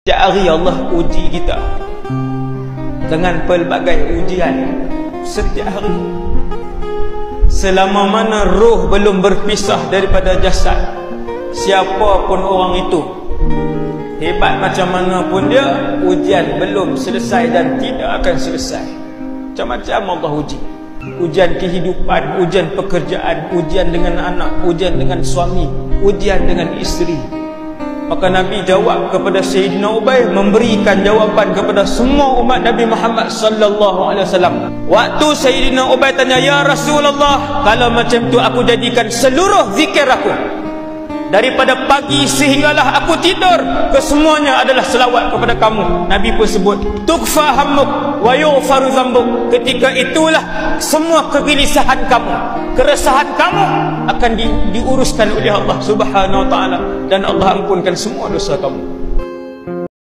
Setiap hari Allah uji kita dengan pelbagai ujian. Setiap hari, selama mana roh belum berpisah daripada jasad, siapa pun orang itu, hebat macam mana pun dia, ujian belum selesai dan tidak akan selesai. Macam-macam Allah uji. Ujian kehidupan, ujian pekerjaan, ujian dengan anak, ujian dengan suami, ujian dengan isteri. Maka Nabi jawab kepada Sayyidina Ubay, memberikan jawapan kepada semua umat Nabi Muhammad sallallahu alaihi wasallam. Waktu Sayyidina Ubay tanya, "Ya Rasulullah, kalau macam tu aku jadikan seluruh zikir aku daripada pagi sehinggalah aku tidur, kesemuanya adalah selawat kepada kamu." Nabi pun sebut, "Tukfa hammuk wa yughfaru dzambuk." Ketika itulah semua kegelisahan kamu, keresahan kamu akan diuruskan oleh Allah Subhanahu wa taala, dan Allah ampunkan semua dosa kamu.